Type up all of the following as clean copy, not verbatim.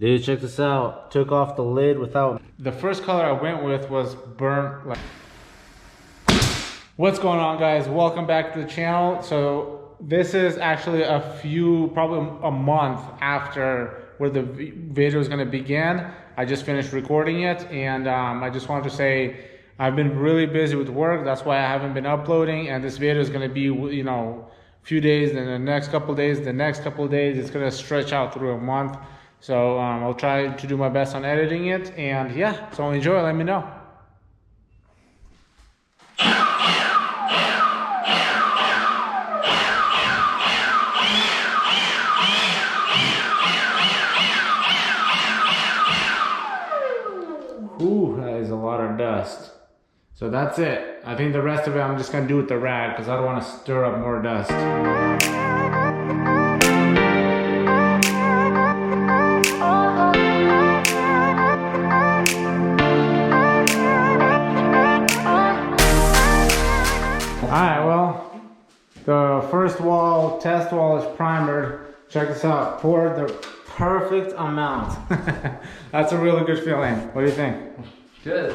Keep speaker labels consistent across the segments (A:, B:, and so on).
A: Dude, check this out. Took off the lid without... The first color I went with was burnt. What's going on, guys? Welcome back to the channel. So this is actually probably a month after where the video is going to begin. I just finished recording it, and I just wanted to say I've been really busy with work. That's why I haven't been uploading, and this video is going to be, you know, a few days, then the next couple of days, the next couple of days. It's going to stretch out through a month. So I'll try to do my best on editing it, and yeah, so enjoy, let me know. Ooh, that is a lot of dust. So that's it. I think the rest of it I'm just gonna do with the rag because I don't want to stir up more dust. Alright, well, the first wall, test wall is primered. Check this out, poured the perfect amount. That's a really good feeling. What do you think?
B: Good.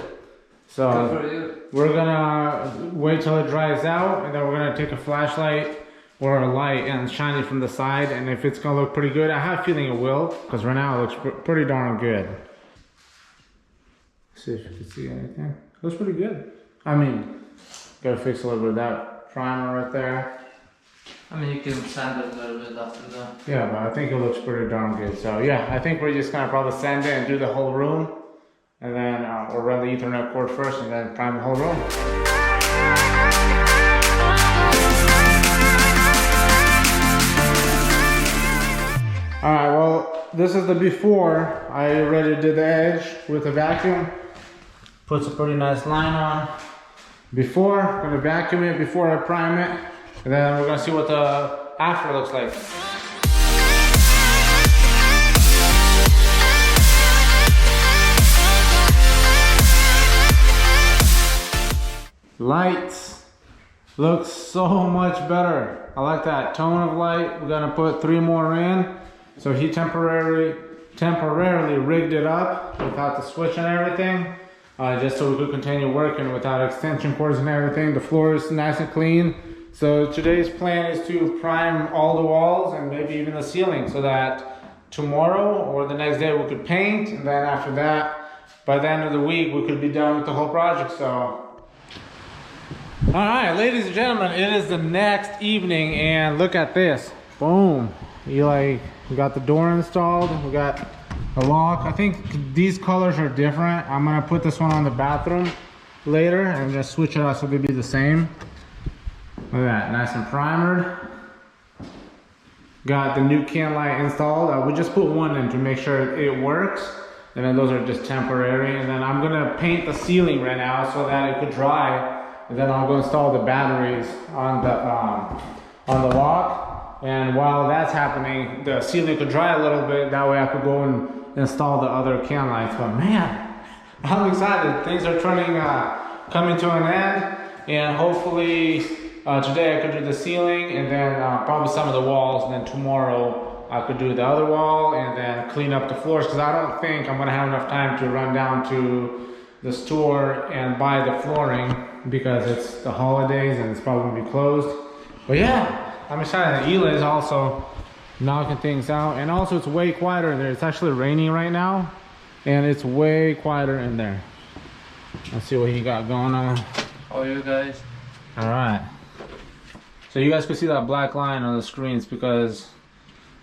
A: So,
B: good for you.
A: We're gonna wait till it dries out, and then we're gonna take a flashlight or a light and shine it from the side, and if it's gonna look pretty good, I have a feeling it will, because right now it looks pretty darn good. See if you can see anything. It looks pretty good. I mean, gotta fix a little bit of that primer right there.
B: I mean, you can sand it a little bit after that.
A: Yeah, but I think it looks pretty darn good. So yeah, I think we're just gonna probably sand it and do the whole room. And then we'll run the Ethernet cord first and then prime the whole room. Alright, well, this is the before. I already did the edge with a vacuum. Puts a pretty nice line on. Before, I'm gonna vacuum it before I prime it, and then we're gonna see what the after looks like. Lights looks so much better. I like that tone of light. We're gonna put 3 more in. So he temporarily rigged it up without the switch and everything. Just so we could continue working without extension cords and everything. The floor is nice and clean. So today's plan is to prime all the walls and maybe even the ceiling so that tomorrow or the next day we could paint, and then after that, by the end of the week, we could be done with the whole project. So, all right, ladies and gentlemen, it is the next evening, and look at this. Boom. We got the door installed. We got a lock. I think these colors are different. I'm gonna put this one on the bathroom later and just switch it out so they be the same. Look at that, nice and primered. Got the new can light installed. We just put one in to make sure it works. And then those are just temporary. And then I'm gonna paint the ceiling right now so that it could dry. And then I'll go install the batteries on the lock. And while that's happening, the ceiling could dry a little bit. That way I could go and install the other can lights. But man, I'm excited. Things are coming to an end. And hopefully today I could do the ceiling, and then probably some of the walls. And then tomorrow I could do the other wall and then clean up the floors. Because I don't think I'm gonna have enough time to run down to the store and buy the flooring because it's the holidays and it's probably gonna be closed. But yeah, I'm excited. Eli is also knocking things out, and also it's way quieter in there. It's actually raining right now, and it's way quieter in there. Let's see what he got going on.
B: How are you guys?
A: All right. So you guys can see that black line on the screens because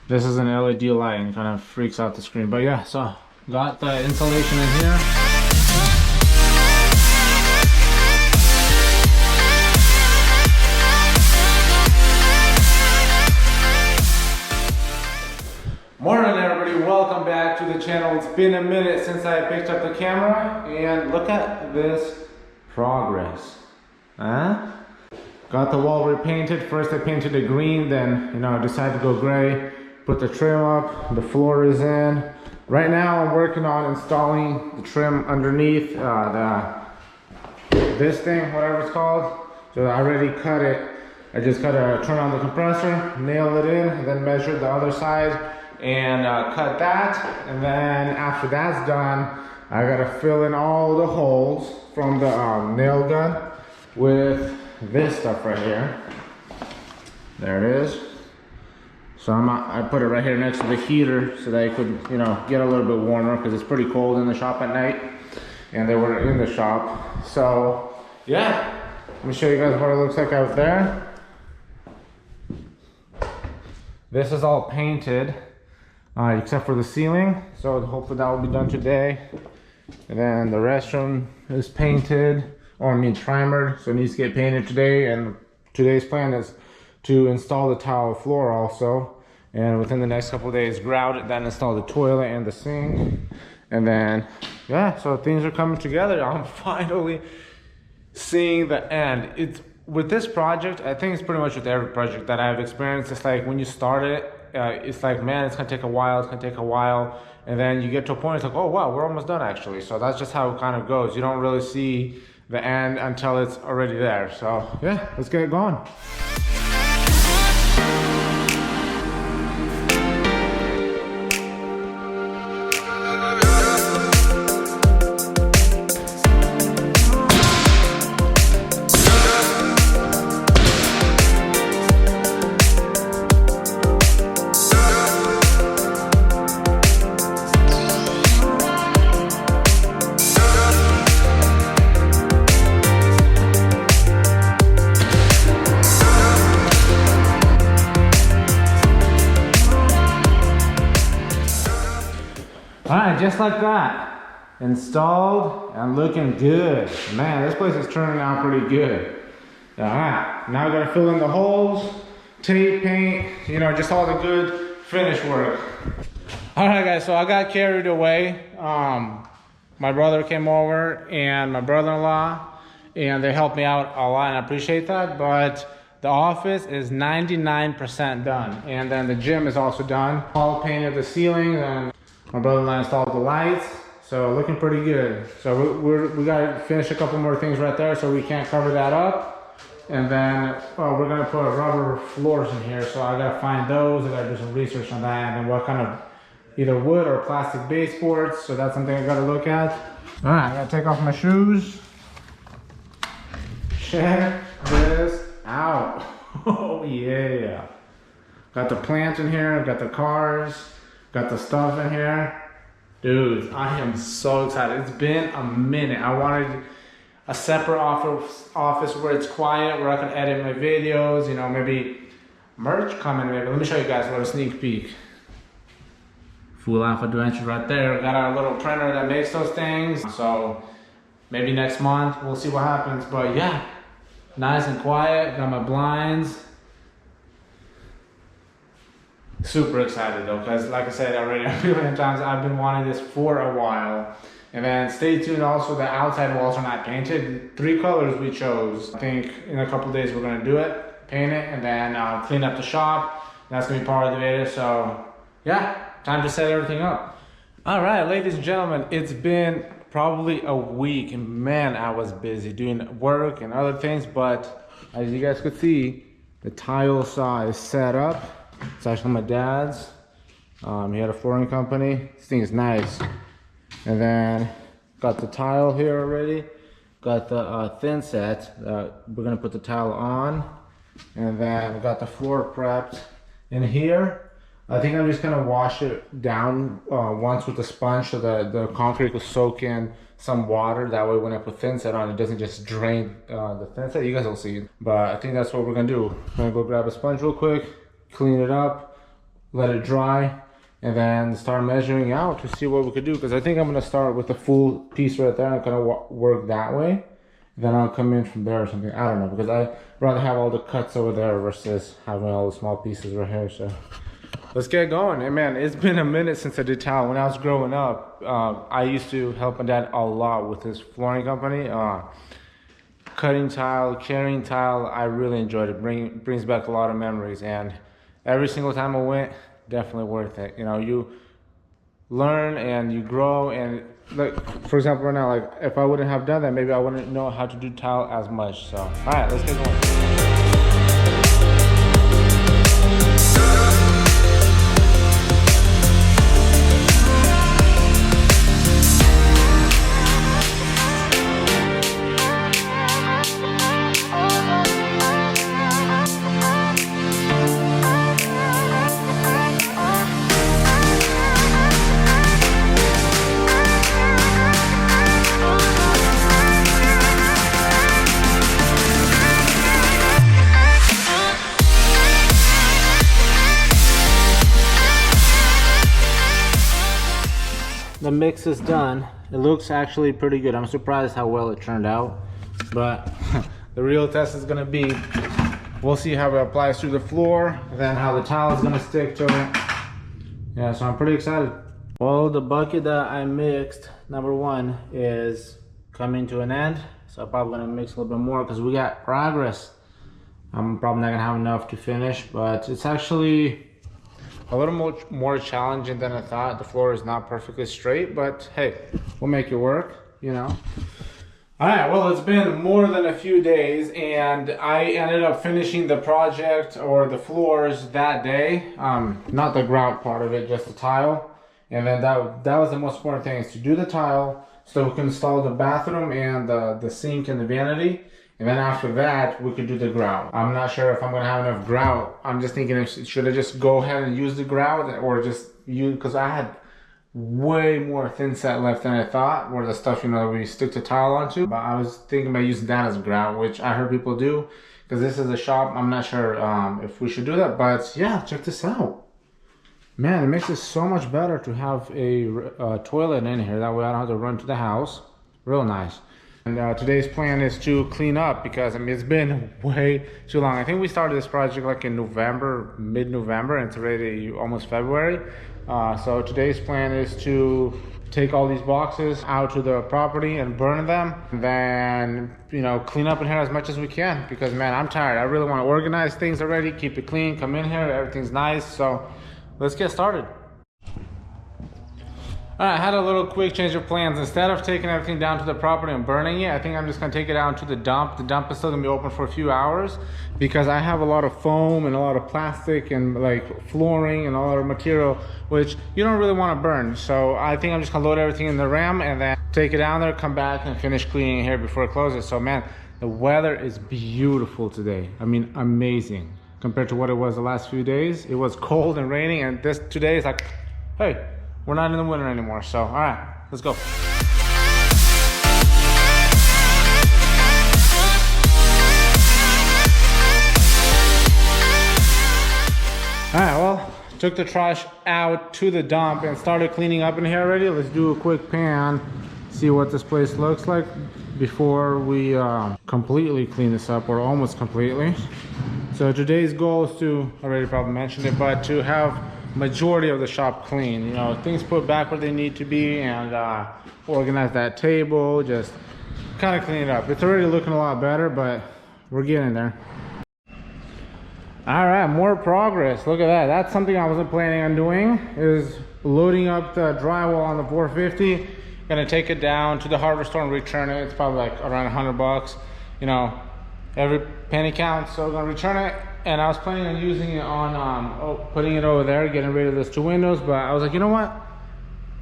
A: this is an LED light and it kind of freaks out the screen. But yeah, so got the insulation in here. Morning everybody, welcome back to the channel. It's been a minute since I picked up the camera, and look at this progress. Huh? Got the wall repainted. First I painted it green, then I decided to go gray. Put the trim up, the floor is in. Right now I'm working on installing the trim underneath this thing, whatever it's called. So I already cut it. I just gotta turn on the compressor, nail it in, and then measure the other side and cut that. And then after that's done, I gotta fill in all the holes from the nail gun with this stuff right here. There it is. So I put it right here next to the heater so that it could, you know, get a little bit warmer because it's pretty cold in the shop at night. And they were in the shop. So yeah, let me show you guys what it looks like out there. This is all painted, except for the ceiling. So hopefully that will be done today. And then the restroom is painted, or I mean primered, so it needs to get painted today. And today's plan is to install the tile floor also. And within the next couple of days, grout it, then install the toilet and the sink. And then, yeah, so things are coming together. I'm finally seeing the end. It's with this project, I think it's pretty much with every project that I've experienced. It's like when you start it, it's like, man, it's gonna take a while, and then you get to a point, it's like, oh wow, we're almost done actually. So that's just how it kind of goes. You don't really see the end until it's already there. So yeah, let's get it going. All right, just like that, installed and looking good. Man, this place is turning out pretty good. All right, now I gotta fill in the holes, tape, paint, you know, just all the good finish work. All right, guys, so I got carried away. My brother came over and my brother-in-law, and they helped me out a lot, and I appreciate that. But the office is 99% done, and then the gym is also done. All painted the ceiling, and my brother-in-law installed the lights, so looking pretty good. So we gotta finish a couple more things right there, so we can't cover that up. And then we're gonna put rubber floors in here, so I gotta find those. I gotta do some research on that, and then what kind of either wood or plastic baseboards. So that's something I gotta look at. All right, I gotta take off my shoes. Check this out. Oh yeah. Got the plants in here, got the cars. Got the stuff in here. Dude, I am so excited. It's been a minute. I wanted a separate office where it's quiet, where I can edit my videos, you know, maybe merch coming maybe. Let me show you guys a little sneak peek. Full Alpha Adventures right there. Got our little printer that makes those things. So maybe next month, we'll see what happens. But yeah, nice and quiet. Got my blinds. Super excited though, because like I said already a million times, I've been wanting this for a while. And then stay tuned also, the outside walls are not painted. 3 colors we chose. I think in a couple days we're gonna do it, paint it, and then clean up the shop. That's gonna be part of the video. So yeah, time to set everything up. All right, ladies and gentlemen, it's been probably a week, and man, I was busy doing work and other things, but as you guys could see, the tile saw is set up. It's actually my dad's. He had a flooring company. This thing is nice. And then got the tile here already. Got the thin set. We're gonna put the tile on. And then we got the floor prepped in here. I think I'm just gonna wash it down once with the sponge so that the concrete will soak in some water. That way when I put thin set on, it doesn't just drain the thin set. You guys will see. But I think that's what we're gonna do. I'm gonna go grab a sponge real quick, clean it up, let it dry, and then start measuring out to see what we could do. Because I think I'm gonna start with the full piece right there. I'm gonna work that way, then I'll come in from there or something. I don't know, because I'd rather have all the cuts over there versus having all the small pieces right here. So let's get going. And man, it's been a minute since I did tile. When I was growing up, I used to help my dad a lot with his flooring company. Cutting tile, carrying tile, I really enjoyed it. Brings back a lot of memories, and every single time I went, definitely worth it. You know, you learn and you grow, and like, for example, right now, like if I wouldn't have done that, maybe I wouldn't know how to do tile as much. So, all right, let's get going. the mix is done. It looks actually pretty good. I'm surprised how well it turned out. But the real test is gonna be, we'll see how it applies to the floor, then how the tile is gonna stick to it. Yeah, so I'm pretty excited. Well, the bucket that I mixed, number one, is coming to an end. So I'm probably gonna mix a little bit more because we got progress. I'm probably not gonna have enough to finish, but it's actually a little more challenging than I thought. The floor is not perfectly straight, but hey, we'll make it work, you know. All right, well, it's been more than a few days and I ended up finishing the project or the floors that day. Not the grout part of it, just the tile. And then that was the most important thing, is to do the tile so we can install the bathroom and the sink and the vanity. And then after that, we could do the grout. I'm not sure if I'm gonna have enough grout. I'm just thinking, should I just go ahead and use the grout or just use, because I had way more thin set left than I thought, or the stuff, you know, we stick the tile onto. But I was thinking about using that as grout, which I heard people do, because this is a shop. I'm not sure if we should do that, but yeah, check this out. Man, it makes it so much better to have a toilet in here. That way I don't have to run to the house. Real nice. And today's plan is to clean up because, I mean, it's been way too long. I think we started this project like in November, mid-November, and it's already almost February. So today's plan is to take all these boxes out to the property and burn them. And then, you know, clean up in here as much as we can because, man, I'm tired. I really want to organize things already, keep it clean, come in here, everything's nice. So let's get started. I had a little quick change of plans. Instead of taking everything down to the property and burning it, I think I'm just gonna take it down to the dump. The dump is still gonna be open for a few hours because I have a lot of foam and a lot of plastic and like flooring and a lot of material, which you don't really wanna burn. So I think I'm just gonna load everything in the Ram and then take it down there, come back and finish cleaning here before it closes. So man, the weather is beautiful today. I mean, amazing. Compared to what it was the last few days. It was cold and raining, and today is like, hey, we're not in the winter anymore. So, all right, let's go. All right, well, took the trash out to the dump and started cleaning up in here already. Let's do a quick pan, see what this place looks like before we completely clean this up, or almost completely. So today's goal is to, already probably mentioned it, but to have majority of the shop clean. You know, things put back where they need to be and organize that table, just kind of clean it up. It's already looking a lot better, but we're getting there. All right, more progress. Look at that. That's something I wasn't planning on doing, is loading up the drywall on the 450. Gonna take it down to the hardware store and return it. It's probably like around 100 bucks. You know, every penny counts, so I'm gonna return it. And I was planning on using it on putting it over there, getting rid of those two windows, but I was like, you know what,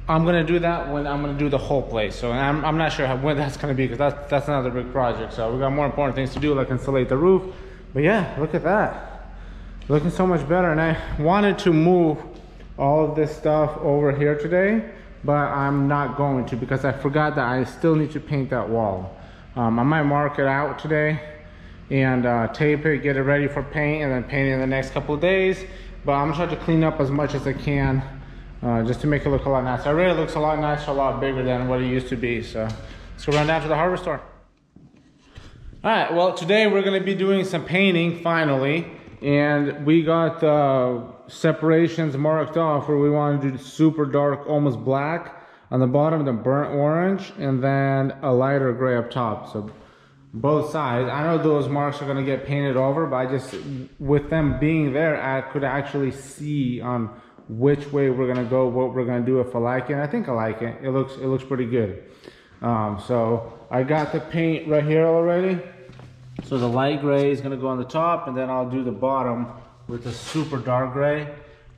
A: I'm gonna do that when I'm gonna do the whole place. So I'm not sure when that's gonna be, because that's another big project. So we got more important things to do, like insulate the roof. But yeah, look at that, looking so much better. And I wanted to move all of this stuff over here today, but I'm not going to, because I forgot that I still need to paint that wall. I might mark it out today and tape it, get it ready for paint, and then paint it in the next couple of days. But I'm trying to clean up as much as I can, just to make it look a lot nicer. It really looks a lot nicer, a lot bigger than what it used to be. So let's go run down to the hardware store. All right, well, today we're gonna be doing some painting finally, and we got the separations marked off where we want to do super dark, almost black on the bottom, the burnt orange, and then a lighter gray up top. So both sides. I know those marks are gonna get painted over, but I just, with them being there, I could actually see on which way we're gonna go, what we're gonna do, if I like it. And I think I like it. It looks pretty good. So I got the paint right here already. So the light gray is gonna go on the top, and then I'll do the bottom with the super dark gray.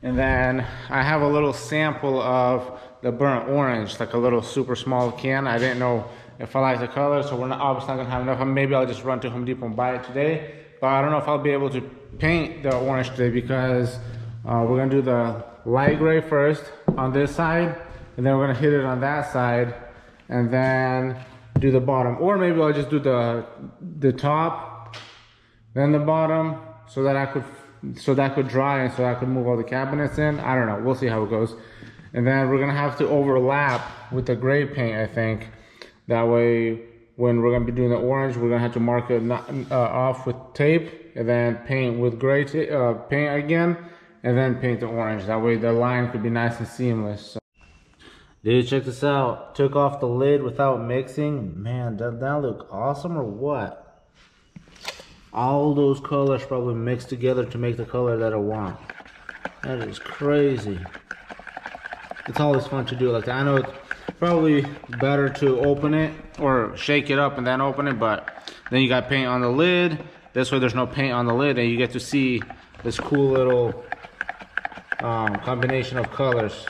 A: And then I have a little sample of the burnt orange, like a little super small can. I didn't know if I like the color, so we're not, obviously not gonna have enough. Maybe I'll just run to Home Depot and buy it today. But I don't know if I'll be able to paint the orange today, because we're gonna do the light gray first on this side, and then we're gonna hit it on that side, and then do the bottom. Or maybe I'll just do the top, then the bottom, so that I could dry and so I could move all the cabinets in. I don't know, we'll see how it goes. And then we're gonna have to overlap with the gray paint, I think. That way, when we're gonna be doing the orange, we're gonna have to mark it off with tape, and then paint with gray paint again, and then paint the orange. That way the line could be nice and seamless. So. Dude, check this out. Took off the lid without mixing. Man, doesn't that look awesome or what? All those colors probably mixed together to make the color that I want. That is crazy. It's always fun to do like that. I know it's probably better to open it or shake it up and then open it, but then you got paint on the lid. This way there's no paint on the lid and you get to see this cool little combination of colors.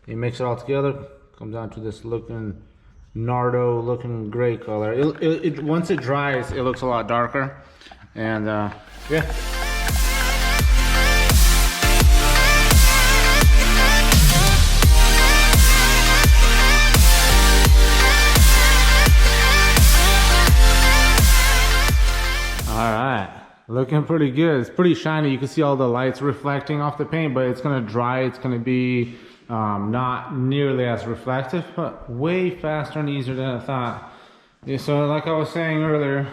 A: You mix it all together, comes down to this looking Nardo looking gray color. Once it dries, it looks a lot darker. And yeah. All right, looking pretty good. It's pretty shiny. You can see all the lights reflecting off the paint, but it's gonna dry. It's gonna be not nearly as reflective, but way faster and easier than I thought. Yeah, so like I was saying earlier,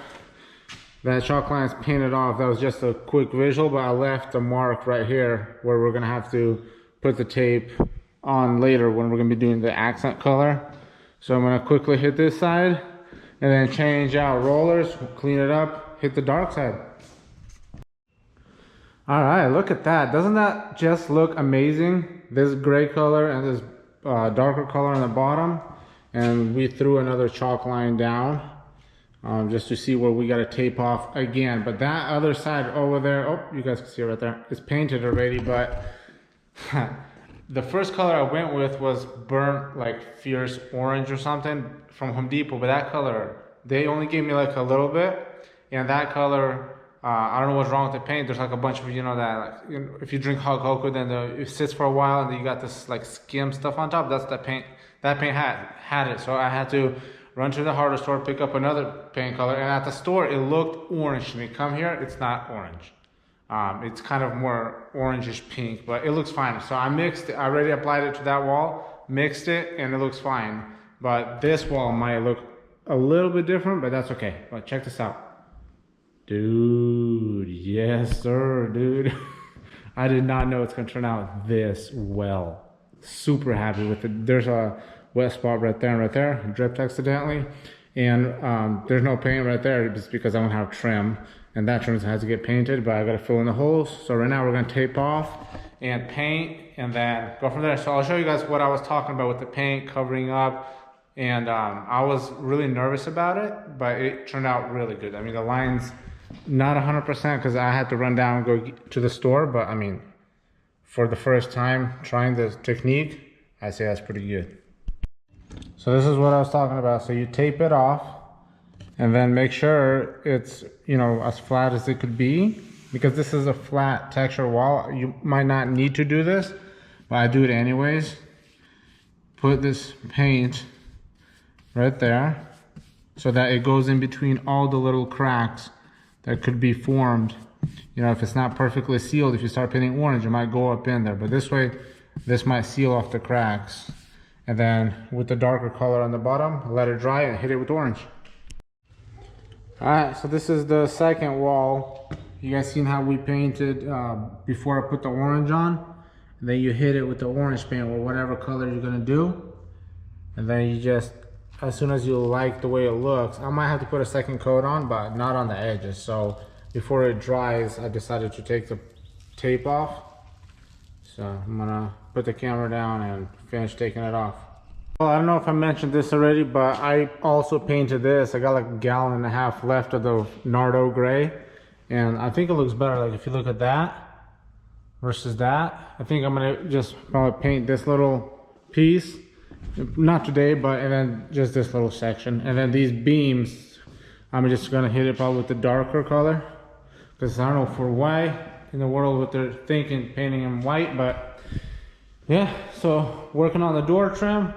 A: that chalk line's painted off. That was just a quick visual, but I left a mark right here where we're gonna have to put the tape on later when we're gonna be doing the accent color. So I'm gonna quickly hit this side and then change out rollers, clean it up, hit the dark side. All right, look at that. Doesn't that just look amazing? This gray color and this darker color on the bottom. And we threw another chalk line down just to see where we got to tape off again. But that other side over there, oh, you guys can see it right there. It's painted already, but the first color I went with was burnt like fierce orange or something from Home Depot. But that color, they only gave me like a little bit. And that color, I don't know what's wrong with the paint. There's like a bunch of, that, like, if you drink hot cocoa, then it sits for a while and then you got this like skim stuff on top. That's the paint. That paint had it. So I had to run to the hardware store, pick up another paint color. And at the store, it looked orange to me. Come here, it's not orange. It's kind of more orangish pink, but it looks fine. So I mixed it. I already applied it to that wall, mixed it, and it looks fine. But this wall might look a little bit different, but that's okay. But check this out. Dude, yes sir, dude. I did not know it's gonna turn out this well. Super happy with it. There's a wet spot right there and right there. I dripped accidentally. And there's no paint right there just because I don't have trim. And that trim has to get painted, but I gotta fill in the holes. So right now we're gonna tape off and paint and then go from there. So I'll show you guys what I was talking about with the paint covering up. And I was really nervous about it, but it turned out really good. I mean, the lines, not 100% because I had to run down and go to the store, but I mean, for the first time trying this technique, I say that's pretty good. So this is what I was talking about. So you tape it off and then make sure it's, as flat as it could be, because this is a flat texture wall. You might not need to do this, but I do it anyways. Put this paint right there so that it goes in between all the little cracks that could be formed. If it's not perfectly sealed, if you start painting orange, it might go up in there. But this way, this might seal off the cracks. And then with the darker color on the bottom, let it dry and hit it with orange. All right, so this is the second wall. You guys seen how we painted before I put the orange on? And then you hit it with the orange paint or whatever color you're gonna do. And then you just, as soon as you like the way it looks, I might have to put a second coat on, but not on the edges. So before it dries, I decided to take the tape off. So I'm gonna put the camera down and finish taking it off. Well, I don't know if I mentioned this already, but I also painted this. I got like 1.5 gallons left of the Nardo gray. And I think it looks better. Like if you look at that versus that, I think I'm gonna just probably paint this little piece. Not today, but and then just this little section. And then these beams, I'm just gonna hit it probably with the darker color. Because I don't know for why in the world what they're thinking painting them white, but yeah, so working on the door trim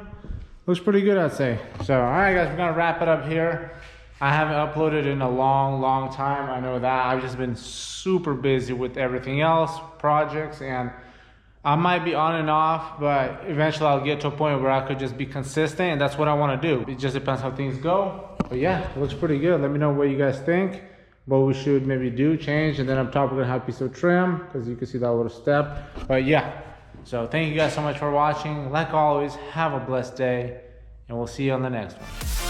A: looks pretty good, I'd say. So all right guys, we're gonna wrap it up here. I haven't uploaded in a long time, I know that. I've just been super busy with everything else, projects, and I might be on and off, but eventually I'll get to a point where I could just be consistent, and that's what I want to do. It just depends how things go. But yeah, it looks pretty good. Let me know what you guys think, what we should maybe do, change, and then up top we're gonna have a piece of trim, because you can see that little step. But yeah, so thank you guys so much for watching. Like always, have a blessed day, and we'll see you on the next one.